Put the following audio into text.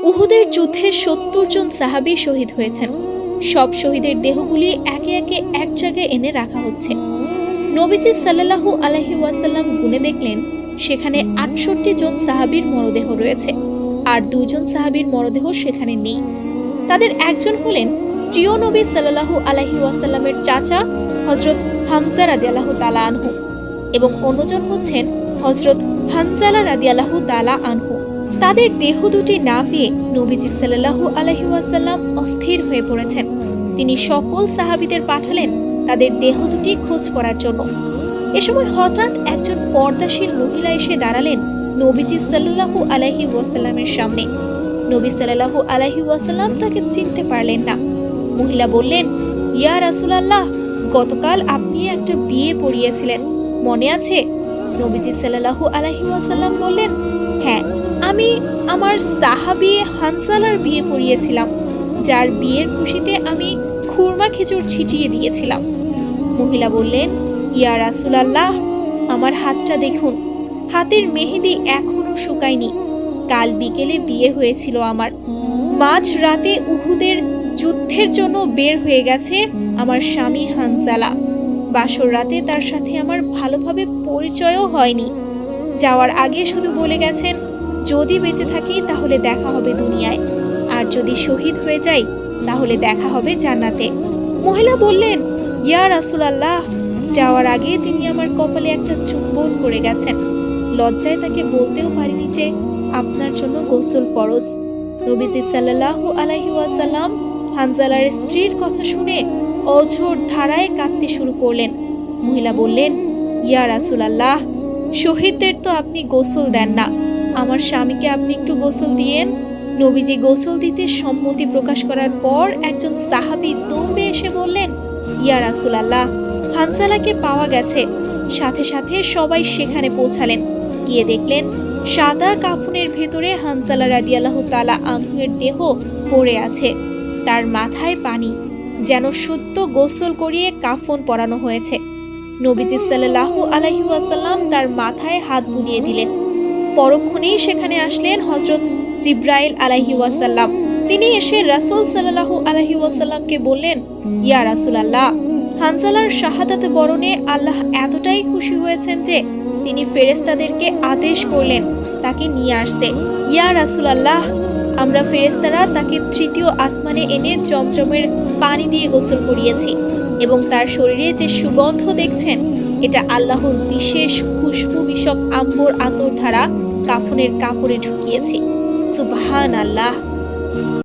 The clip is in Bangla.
উহুদের যুদ্ধে ৭০ জন সাহাবী শহীদ হয়েছেন। সব শহীদের দেহগুলি একে একে এক জায়গায় এনে রাখা হচ্ছে। নবীজি সাল্লাল্লাহু আলাইহি ওয়াসাল্লাম গুনে দেখলেন সেখানে ৬৮ জন সাহাবীর মরদেহ রয়েছে, আর ২ জন সাহাবীর মরদেহ সেখানে নেই। তাদের একজন হলেন প্রিয় নবী সাল্লাল্লাহু আলাইহি ওয়াসাল্লামের চাচা হযরত হামজা রাদিয়াল্লাহু তাআলা আনহু, এবং অন্যজন হচ্ছেন হযরত হানজালা রাদিয়াল্লাহু তাআলা আনহু। তাদের দেহ দুটি না পেয়ে নবীজি সাল্লাল্লাহু আলাইহি ওয়াসাল্লাম অস্থির হয়ে পড়েছেন। তিনি সকল সাহাবীদের পাঠালেন তাদের দেহ দুটি খোঁজ করার জন্য। এ সময় হঠাৎ একজন পর্দাশীল মহিলা এসে দাঁড়ালেন নবীজি সাল্লাল্লাহু আলাইহি ওয়াসাল্লামের সামনে। নবী সাল্লাল্লাহু আলাইহি ওয়াসাল্লাম তাকে চিনতে পারলেন না। মহিলা বললেন, ইয়া রাসূলুল্লাহ, গতকাল আপনি একটা বিয়ে পড়িয়েছিলেন, মনে আছে? নবীজি সাল্লাল্লাহু আলাইহি ওয়াসাল্লাম বললেন, হ্যাঁ, আমি আমার সাহাবী হানজালার বিয়ে পড়িয়েছিলাম, যার বিয়ের খুশিতে আমি খুরমা খেজুর ছিটিয়ে দিয়েছিলাম। মহিলা বললেন, ইয়া রাসূলুল্লাহ, আমার হাতটা দেখুন, হাতের মেহেদি এখনো শুকায়নি। কাল বিকেলে বিয়ে হয়েছিল আমার। মাঝ রাতে উহুদের যুদ্ধের জন্য বের হয়ে গেছে আমার স্বামী হানজালা। বাসর রাতে তার সাথে আমার ভালোভাবে পরিচয়ও হয়নি। যাওয়ার আগে শুধু বলে গেছেন, যদি বেঁচে থাকি তাহলে দেখা হবে দুনিয়ায়, আর যদি শহীদ হয়ে যাই তাহলে দেখা হবে জান্নাতে। মহিলা বললেন, ইয়া রাসূলুল্লাহ, যাওয়ার আগে তিনি আমার কপালে একটা চুম্বন করে গেছেন। লজ্জায় তাকে বলতেও পারিনি যে আপনার জন্য গোসল ফরজ। নবীজি সাল্লাল্লাহু আলাইহি ওয়াসাল্লাম হানজালার স্ত্রীর কথা শুনে অঝোর ধারায় কাঁদতে শুরু করলেন। মহিলা বললেন, ইয়া রাসূলুল্লাহ, শহীদদের তো আপনি গোসল দেন না, আমার স্বামীকে আপনি একটু গোসল দিয়েন। নবীজি গোসল দিতে সম্মতি প্রকাশ করার পর একজন সাহাবী দৌড়ে এসে বললেন, ইয়া রাসূলুল্লাহ, হানজালাকে পাওয়া গেছে। সাথে সাথে সবাই সেখানে পৌঁছালেন। গিয়ে দেখলেন সাদা কাফনের ভেতরে হানজালা রাদিয়াল্লাহু তাআলা আনহুর দেহ পড়ে আছে। তার মাথায় পানি, যেন সত্য গোসল করিয়ে কাফন পরানো হয়েছে। নবীজি সাল্লাল্লাহু আলাইহি ওয়াসাল্লাম তার মাথায় হাত বুলিয়ে দিলেন। পরক্ষণেই সেখানে আসলেন হযরত জিবরাইল আলাইহি ওয়াসাল্লাম। তিনি এসে রাসূল সাল্লাল্লাহু আলাইহি ওয়াসাল্লামকে বললেন, ইয়া রাসূলুল্লাহ, হানজালার শাহাদাত বরণে আল্লাহ এতটাই খুশি হয়েছেন যে তিনি ফেরেশতাদেরকে আদেশ করলেন তাকে নিয়ে আসতে। ইয়া রাসূলুল্লাহ, আমরা ফেরেশতারা তাকে তৃতীয় আসমানে এনে জমজমের পানি দিয়ে গোসল করিয়েছি, এবং তার শরীরে যে সুগন্ধ দেখছেন এটা আল্লাহর বিশেষ খুশবু বিষক আম্বর আতর ধারা কাফনের কাপড়ে ঢুকিয়েছি। সুবহানাল্লাহ।